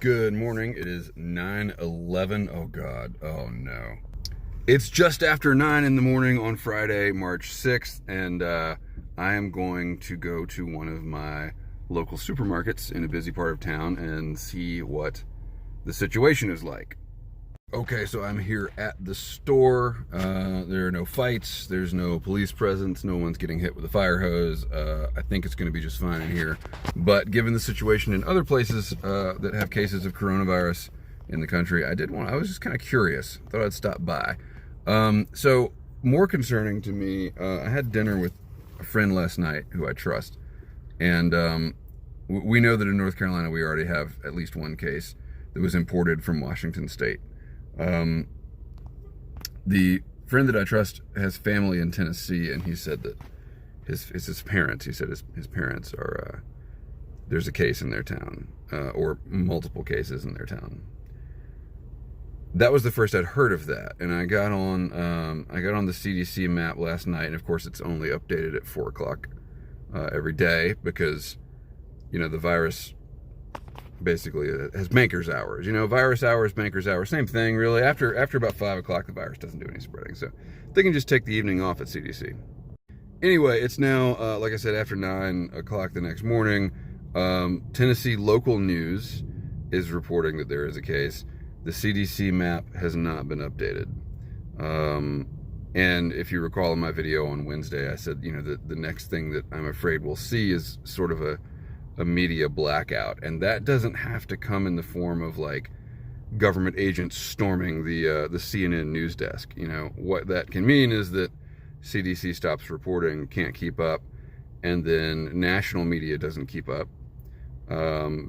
Good morning. It is 9:11. Oh God. Oh no. It's just after 9 in the morning on Friday, March 6th, and I am going to go to one of my local supermarkets in a busy part of town and see what the situation is like. Okay, so I'm here at the store. There are no fights. There's no police presence. No one's getting hit with a fire hose. I think it's going to be just fine in here. But given the situation in other places that have cases of coronavirus in the country, I was just kind of curious. Thought I'd stop by. So more concerning to me, I had dinner with a friend last night who I trust. And we know that in North Carolina we already have at least one case that was imported from Washington State. The friend that I trust has family in Tennessee, and he said that his parents, he said his parents are, there's a case in their town, or multiple cases in their town. That was the first I'd heard of that, and I got on the CDC map last night, and of course it's only updated at 4 o'clock every day because, you know, the virus basically has banker's hours. You know, virus hours, banker's hours, same thing really. After about 5 o'clock, the virus doesn't do any spreading, so they can just take the evening off at CDC. Anyway, it's now, like I said, after 9 o'clock the next morning. Tennessee local news is reporting that there is a case. The CDC map has not been updated. And if you recall in my video on Wednesday, I said, you know, the next thing that I'm afraid we'll see is sort of a media blackout, and that doesn't have to come in the form of like government agents storming the CNN news desk. You know, what that can mean is that CDC stops reporting, can't keep up, and then national media doesn't keep up,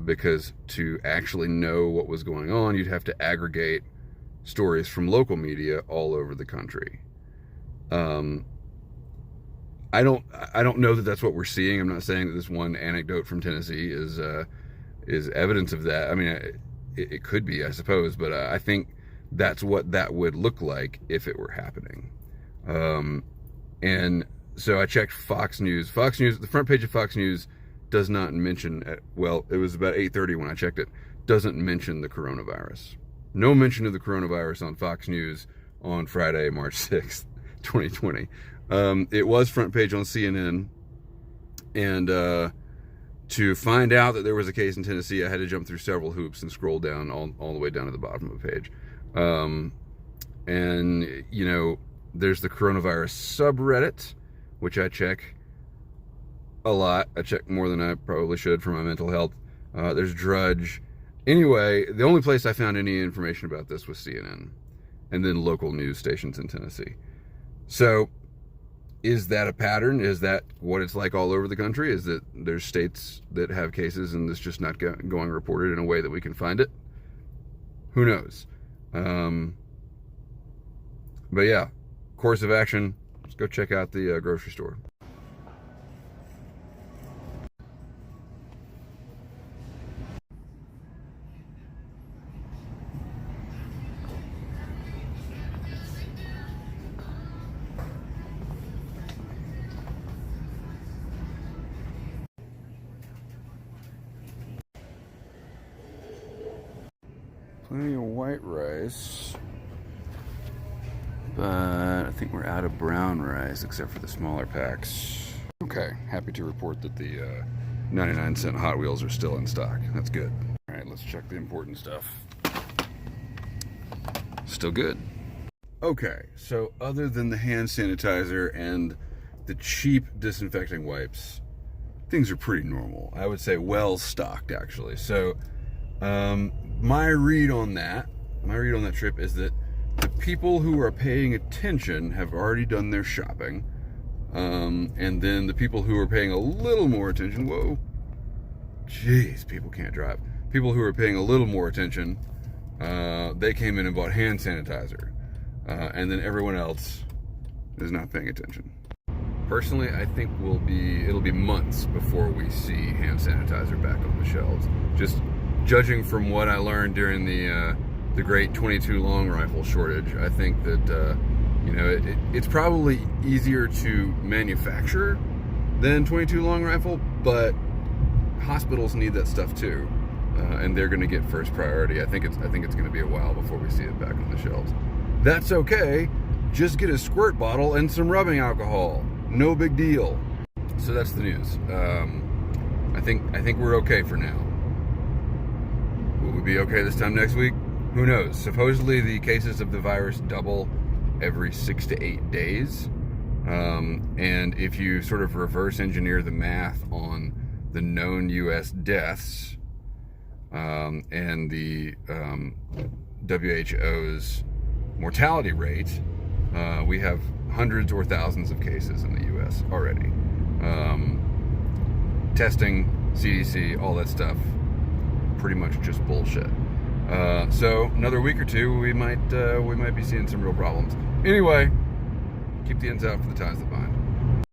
because to actually know what was going on, you'd have to aggregate stories from local media all over the country. I don't know that that's what we're seeing. I'm not saying that this one anecdote from Tennessee is evidence of that. I mean, it could be, I suppose, but I think that's what that would look like if it were happening. And so I checked Fox News. The front page of Fox News does not mention, well, it was about 8:30 when I checked it, doesn't mention the coronavirus. No mention of the coronavirus on Fox News on Friday, March 6th, 2020. It was front page on CNN, and to find out that there was a case in Tennessee, I had to jump through several hoops and scroll down all the way down to the bottom of the page. And, you know, there's the coronavirus subreddit, which I check a lot. I check more than I probably should for my mental health. There's Drudge. Anyway, the only place I found any information about this was CNN, and then local news stations in Tennessee. So, is that a pattern? Is that what it's like all over the country? Is that there's states that have cases and it's just not going reported in a way that we can find it? Who knows? But yeah, course of action, let's go check out the grocery store. Plenty of white rice, but I think we're out of brown rice except for the smaller packs. Okay, happy to report that the 99-cent Hot Wheels are still in stock. That's good. All right, let's check the important stuff. Still good. Okay, so other than the hand sanitizer and the cheap disinfecting wipes, things are pretty normal. I would say well stocked, actually. So, my read on that trip is that the people who are paying attention have already done their shopping, and then the people who are paying a little more attention, whoa, jeez, people can't drive. People who are paying a little more attention, they came in and bought hand sanitizer, and then everyone else is not paying attention. Personally, I think it'll be months before we see hand sanitizer back on the shelves. Just judging from what I learned during the great 22 long rifle shortage, I think that you know, it's probably easier to manufacture than 22 long rifle, but hospitals need that stuff too. and they're going to get first priority. I think it's going to be a while before we see it back on the shelves. That's okay. Just get a squirt bottle and some rubbing alcohol. No big deal. So that's the news. I think we're okay for now. Will we be okay this time next week? Who knows? Supposedly the cases of the virus double every 6 to 8 days. And if you sort of reverse engineer the math on the known U.S. deaths and the WHO's mortality rate, we have hundreds or thousands of cases in the U.S. already. Testing, CDC, all that stuff, pretty much just bullshit. So another week or two, we might be seeing some real problems. Anyway, keep the ends out for the times that bind.